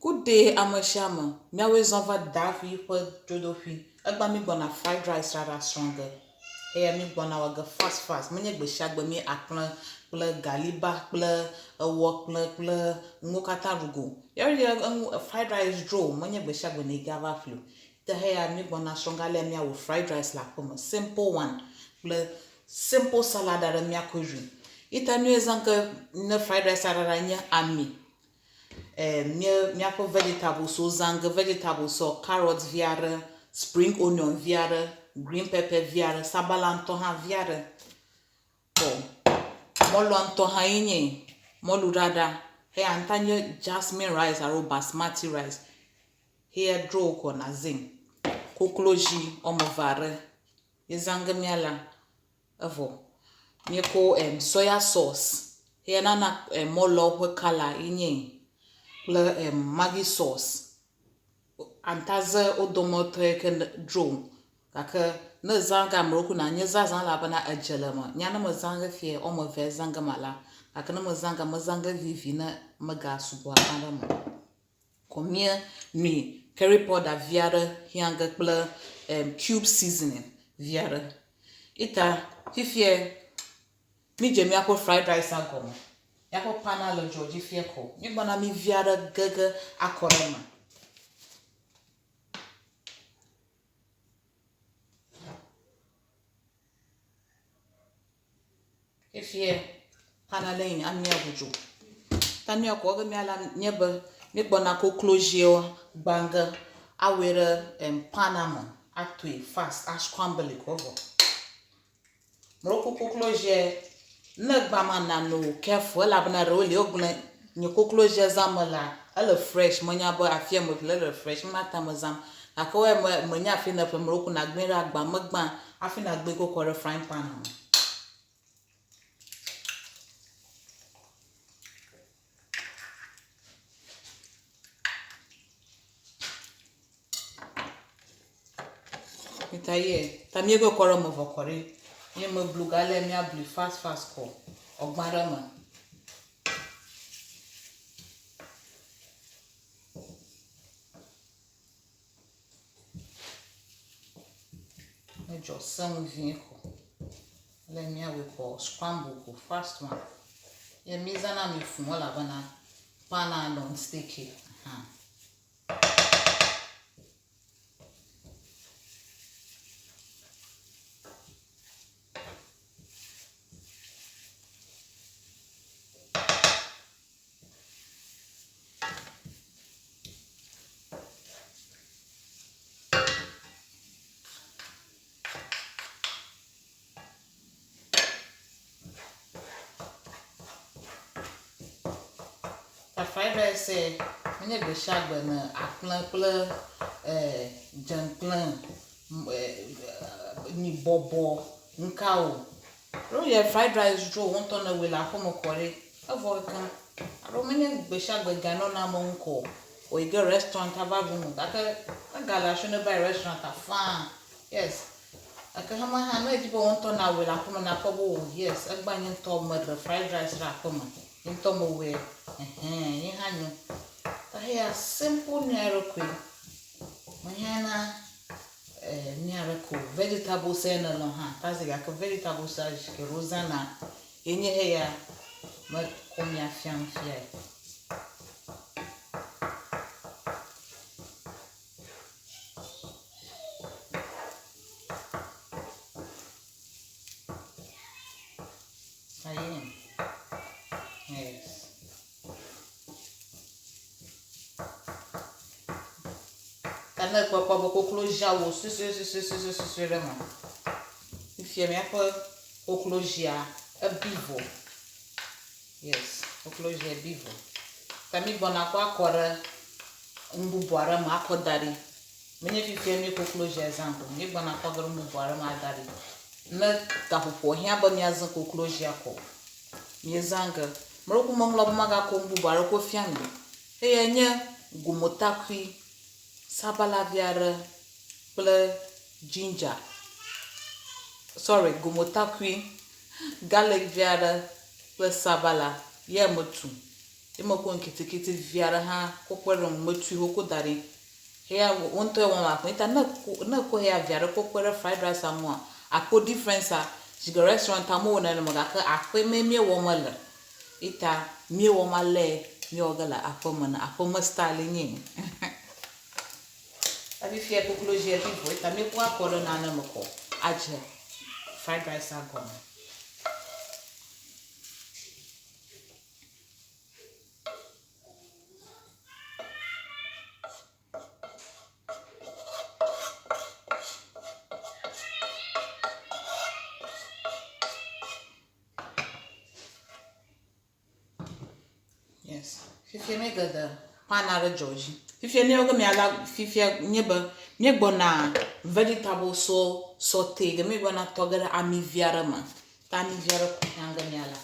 Good day, Amashama. Me always over Davi for Jodofi. Agba mi gonna fried rice rather stronger. Hey, mi gonna waga fast. Mwenye gbe shagbe mi akplan ple galiba ple wok ple ngokata rugo. Yari fried rice draw. Mwenye gbe shagbe ni gava flu. The hey mi gonna stronger le mi with fried rice la poma. Simple one. Ple simple salad ara mi akoju. Ita nu ezanke ne fried rice ara nya ami. Miapo vegetables so zang vegetables so carrots viare, spring onion viare, green pepper viare, sabala antoha viare. Oh, molo antoha inye, molu rada. He antanye jasmine rice aro basmati rice. Here draw ko na zing. Kokloji omovare. Yezanga miala. Evo. Mieko soya sauce. Here nana molo we kala inye. Le Maggi sauce antaze odomotre ken dro kake ne zanga mroku na nye zazan la bana ajelema nyana mo zanga fie o mo ve zanga mala kake ne mo zanga vivi na maga subo akanda mo komie ni curry powder viare hianga ple cube seasoning viare ita fifie mi jemi akọ fried rice agomo yako pana lo Georgie fieko. Mi bona mi viara gege akorema. If ye pana lane ami abujo. Tani ako mi ala nyebe mi bona ko closure banga awere panama atui fast a scramble cover. Mroko ko closure ne gbama na no careful la bana roli ogle ni closure zamala ala fresh monya bo afia mo le fresh mata mo zam akawe mo nya afi na pemroko na gbera agba magba afi na gbe ko kore frying pan. Itaye tamiego kore mo vokore ye mo blugale mi abli fast ko ogbara ma ejo san vin ko le mi awe ko scramble ko fast one ye mizana mi fun la bana pana non sticky fried rice mwenye gbe shagbe na akplan ple janklan ni bobo nkao ro ye fried rice draw won ton na we la komo kore avo kan ro mwenye gbe shagbe gano na mo nko o ige restaurant ababu mu aka gala shone by restaurant afan yes aka hama ha na jibo won ton na we la komo na kobo yes agbanyin to mo the fried rice ra komo into mo we yin hanyo tahia simple nyarokwe manyana nyaroko vegetable sena no ha tazi ga ko vegetable sa ke rozana yenye heya ma komia fian fia ayen yes kana kwa ko closure wo so rema ifie me akọ closure a bivo yes closure bivo kami bona kwa kore mbubuara ma akodari menye fifie me closure example me bona kwa goro mbubuara ma adari na tahupo hia ba mi azan closure ko mi zanga mroku monglo maga ko mbubuara ko fiambe enye gumotakwi sabala viare ple ginger gumotakwi garlic viare ple sabala ye motu imo ko nkiti viara ha kokwere mmetu ho ko dare here wonto e won ma ita na ko here viara kokwere fried rice amu a difference a jiga restaurant amu na no ga ka akwe me wo mala ita me wo male mi ogala akoma na akoma style nyi abi fie kokolo je vivo ita me kwa ko na na mko aje fried rice agoma. Yes. Fifia me gada panara Georgie. Fifia ne oga me ala fifia nyeba me gbona vegetable sauté ga me gbona togara ami viara ma. Ta mi viara ko nyanga me ala.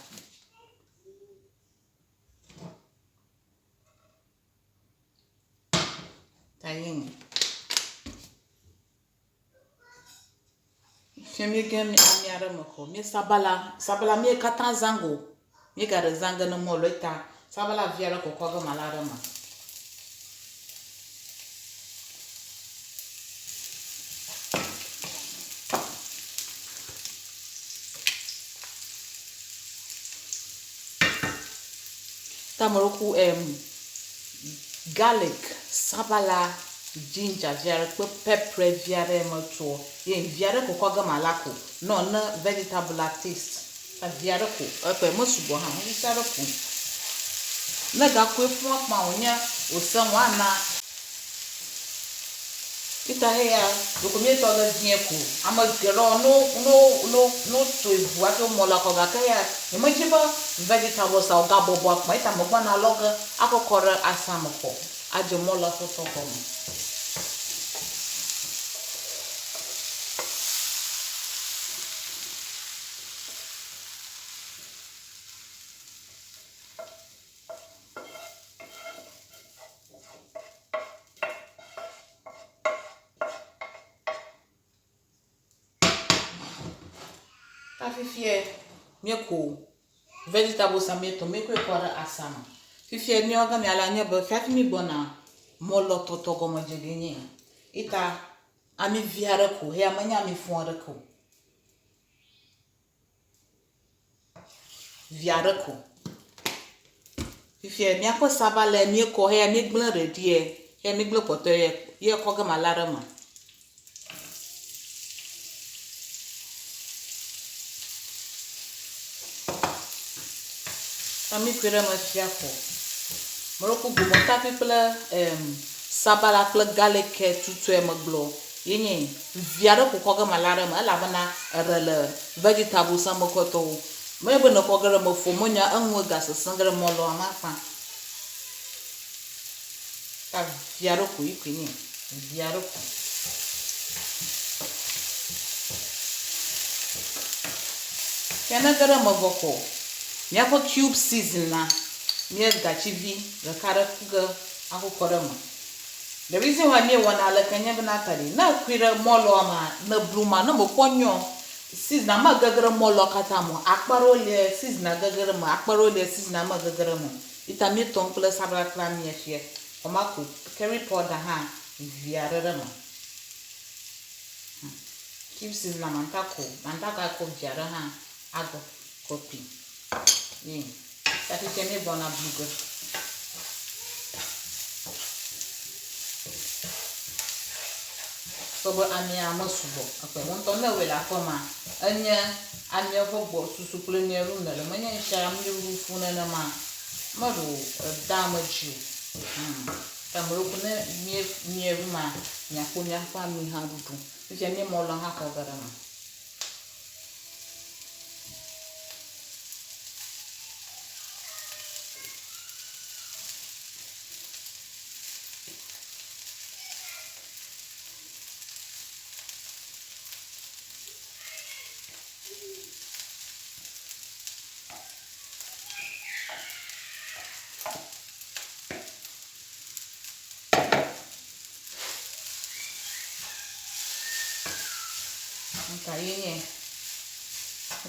Ta yin. Fifia me ga me amiara ma ko me sabala me katan zango. Me gada zanga na mo lota sabala viara ko koga malara ma. Tamoroku garlic, sabala, ginger, viare, pepper, viare moto. Ye viare ko koga malako. No na vegetable taste. Ta viare ko. Ope mo subo ha. Mo viare ko. Na ga kwe fun akpa onya osan wa na. Ita heya dokumye to ga bien ko. Ama gero no to ibu ato mo la ko ga kaya. Imajiba vegetable sa ga bobo akpa ita mo gba na loga akokore asam ko. Aje mo la so ko mo. Ta fifie me ko vegetable sa me to me ko kore asam. Fifie ni oga me ala nyeba fiat mi bona mo lo toto go mo jegenye. Ita ami viara ko he amanya mi fuara ko. Viara ko. Fifie mi ako sabale mi ko he mi gblen redie. He mi gblen poto ye ko ga malara ma. Ami kwere ma fiafo. Moroko go monta people sabala ple garlic tutu e maglo. Yenye viara ko koga malara ma la bana rele vegetable sa mokoto. Me bo no koga mo fo monya anwo gas sangre mo lo amafa. Ta viara ko ikwini. Viara ko. Kana gara mo boko. Mi ako cube season na mi gachi vi ga kara kuga ako korama. The reason why me wana ala kanya binatari na kwira molo ama na bluma na mo ponyo season na ma gagara molo kata mo akparo le season na gagara mo akparo le season na ma gagara mo ita mi ton plus sabra klam ye fie omako carry powder ha viarere mo cube season na mantaka ko viara ha ago copy. Yeah, that is any bona bluga. So, but I mean, I'm a subo. Okay, one ton away la coma. And your football to supplement your room. The money is sham you roof on a man. Madu, damage you. Tamrukune near ma, Yakunya family had to. Which any more long half of the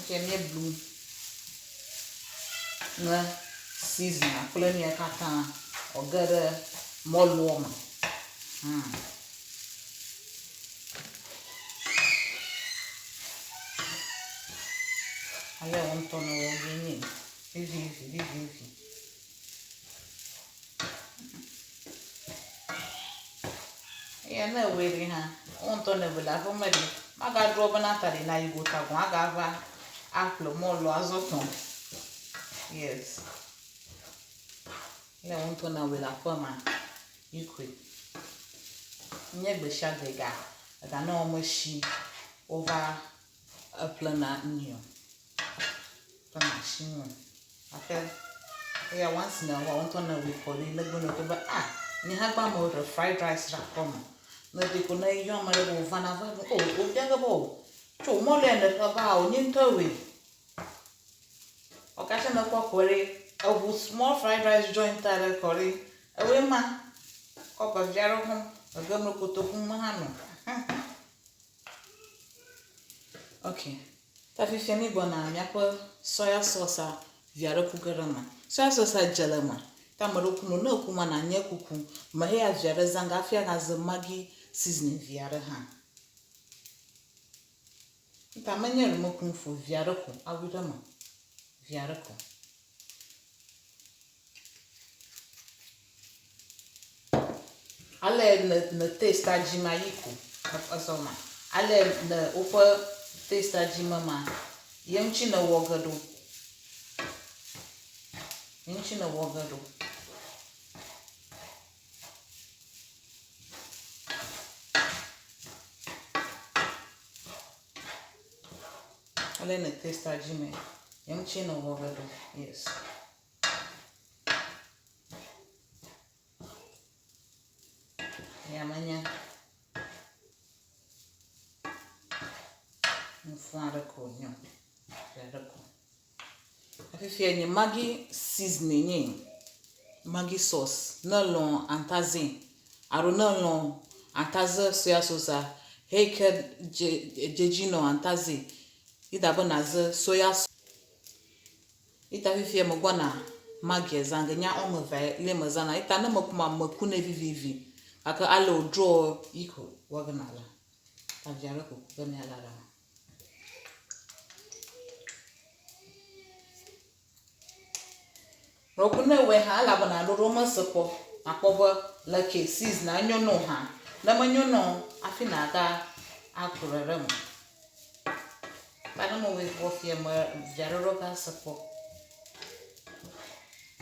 okay, me blue. No, season akple ni kata ogere moluo ma ale wonto no wo gini vivi na weri ha wonto no bela fo mari maga drop na tari na igo ta gon aga va apple molo azoton yes ile wonto na wela fo ma ikwe nye gbesha gega ga na omoshi over apple na nyo tana shinwo after yeah once na wa wonto na we for le gbono to ba ni ha gba mo the fried rice ra ko mo na de ko na yo ma le bo vana va o jaga bo cho mo le na ba o nyin to we o ka se na ko kore a small fried rice joint tare kore we ma ko ba jaro hom ga mo ko to kum ma no okay ta fi femi bona mi apo soya sauce viara kugarama soya sauce jalama ta maro kuno na kuma na nya kuku ma he ya viara zanga afia ga z maggi seasoning viara ha ta manya mo kun fo viara ko awirama viara ko ale na taste ajima yiko asoma ale na opa taste ajima ma yamchi na wogado ale na taste ajima yamchi na wogado yes yamanya mfuara ko nyo ko afifia ni maggi seasoning maggi sauce na lon antazin aro na lon antaze soya sauce heke jejino antaze ida bona ze soya ita fifia mo gwana maggi zanga nya o mo va le mo zana ita na mo kuma mo kuna vivi aka alo draw iko waganala ta jara ko gani ala Rokuna we ha ala bana do roma sopo akobo la cases na nyono ha na manyono afi na ga akurere mo bana mo we go fie mo jaroro ga sopo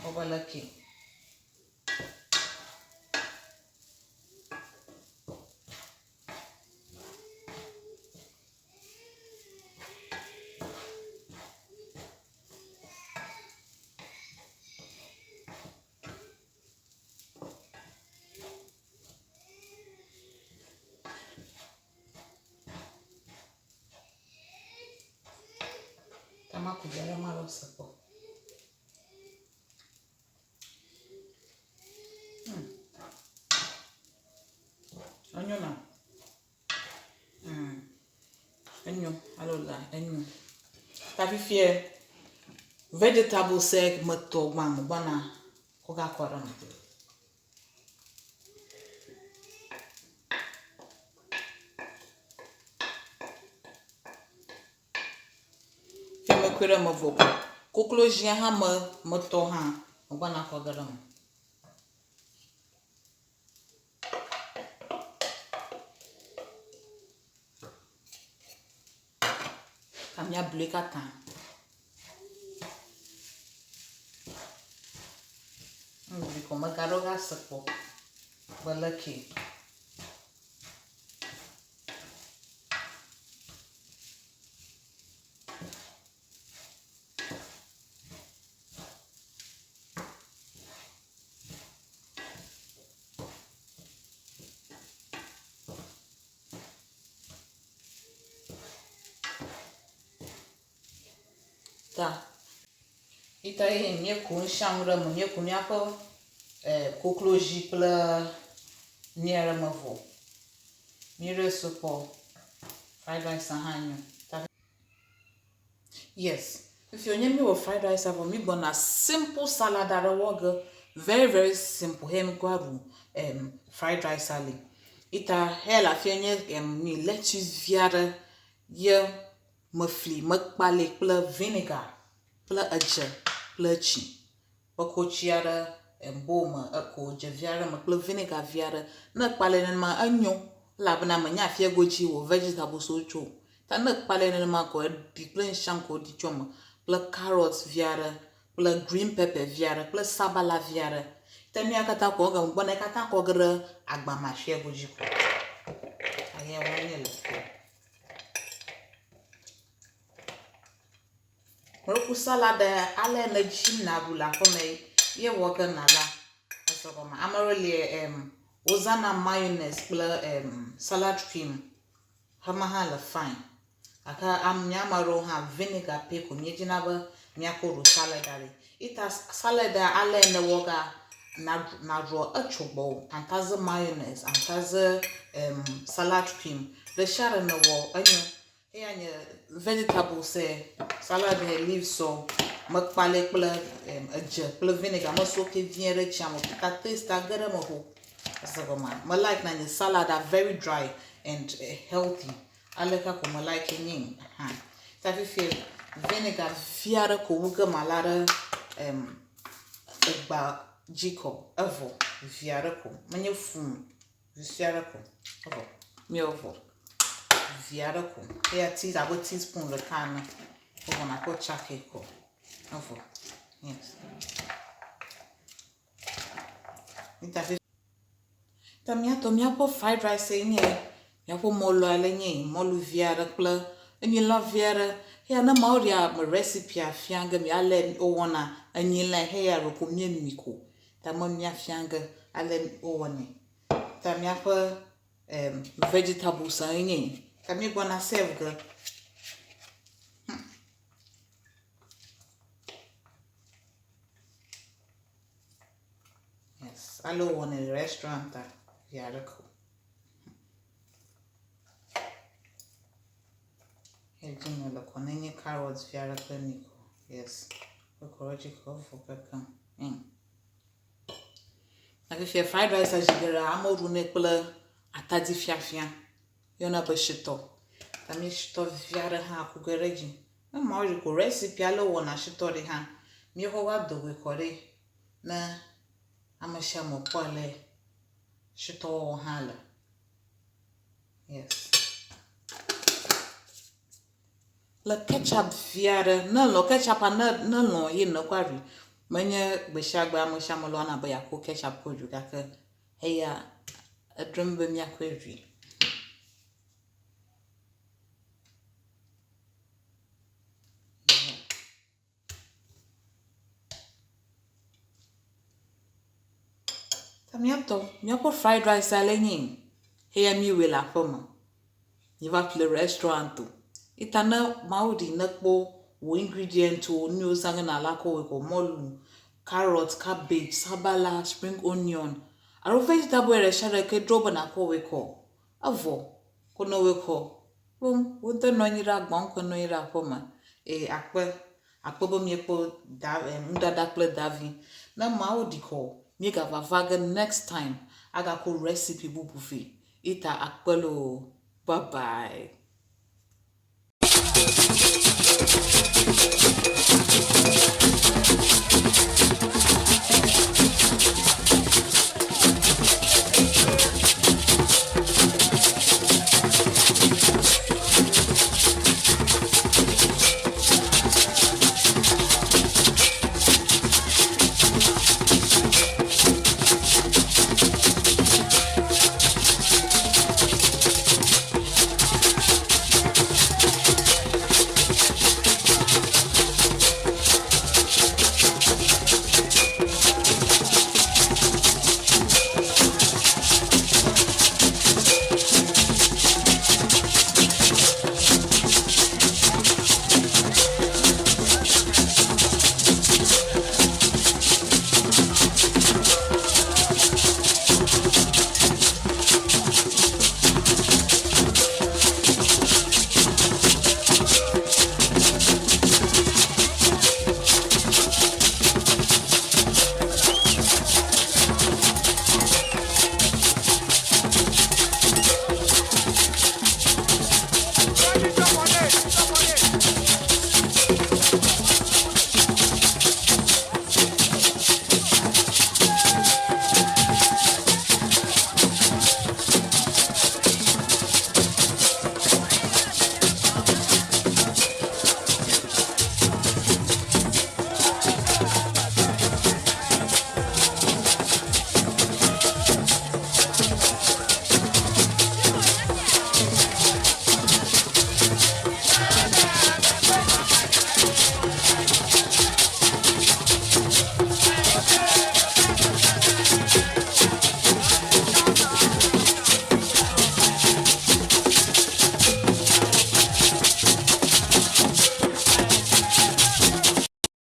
oba la ki kama kujara maro sopo Enyo na. Enyo. Alola. Enyo. Tafi fie vegetable sek mato gbamu bana koga kwara mto. Fie me kwere mavoko. Koklojian ha mato ha bana kwagara mto. Kamya bleka tan. Biko magaro ga sapo. Balaki. Ta. Ita ye nye kun shamra mo nye kun yapo kokloji pla niera mavo. Mire sopo fried rice hanyo. Yes. If you're me with fried rice, I me gonna simple salad that I want very simple. Hem guaru fried rice salad. Ita hela fienye me lettuce viada ye me fli me kpale kple vinegar kple edze kple tsi. Bako chiara bome eko dze viada me kple vinegar viada ne kpale ne ma enyo labna me nya fie goji wo vegetables ocho. Ta ne kpale ne ma ko di kple shanko di choma. Kple carrots viare, kple green pepper viare, kple sabala viare. Temi akata ko ga mbona kata ko gre agba ma share goji ko. Aye wani le. Roku salad ale na jim na bula ko me ye wo ga na la. Aso ko ma amarele ozana mayonnaise kple salad cream. Hama ha le fine. Aka amnyamaro ha vinegar peko nyejina ba nyakoro salad ale. Ita salad ale ne woga na ro achobo antaze mayonnaise antaze salad cream the share ne wo anyo e anya vegetable say salad leaves so makpale kple eje kple vinegar mo so ke viere chamo ta taste agere mo ho asagoma my like na salad are very dry and healthy. Aleka ko mo like ning ta fi vinegar fiara ko wuga malare egba jiko evo fiara ko manye fun fiara ko evo mi ovo fiara ko ya teaspoon le can ko na ko chake ko evo yes ita fi ta mi po fried rice nye ya po molo ale nye molo viara kple enyi la viara ya na mauria me recipe afianga mi ale o wona enyi la he ya ro ko mi miko ta mo mi afianga ale o woni ta mi apa vegetables enyi ta mi gonna serve go yes alo wona restaurant ta viara ko Ejino lo konenye carrots viara kleniko. Yes. Okoroji ko fokaka. Like if you fried rice ajigera amoru ne kple atadi fiafia. Yona be shito. Tami shito viara ha kugereji. Na ma ori ko recipe alo wona shito ri ha. Mi ho wa dogo kore na amasha mo kwale shito hala. Yes. Le ketchup viare na lo ketchup na lo yin no kwari menye gbeshagba mo shamolo na ba yakko ketchup ko juga ke heya adrumbe mi akweri tamiato mi apo fried rice alenyin heya mi wela foma ni va le restaurant itana maudi nakpo wo ingredient o ni ozanga na alako we ko molu carrot cabbage sabala spring onion aro vegetable ere share ke drobo na ko we ko avo ko no we ko wonto no nyira gbon ko no nyira poma akpe bo mi po da ndada kle davi na maudi ko mi ga vavaga next time aga ko recipe bubufi ita akpelo bye bye